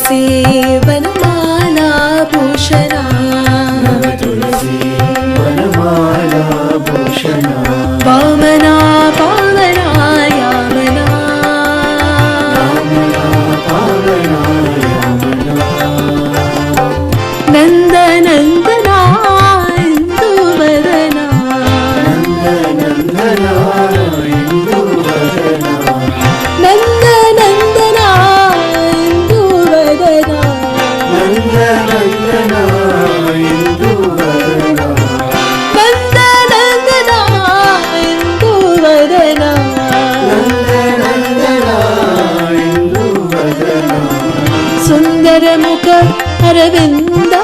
तुलसी वनमाला भूषणा नव तुलसी वनमाला भूषणा वामना पावना यामना पावना यामना नन्दनन्दना इन्दुवदना नन्दनन्दना इन्दुवदना नन्दनन्दना इन्दुवदना नन्दनन्दना इन्दुवदना नन्दनन्दना इन्दुवदना नन्दनन्दना इन्दुवदना सुन्दरमुख अरविन्द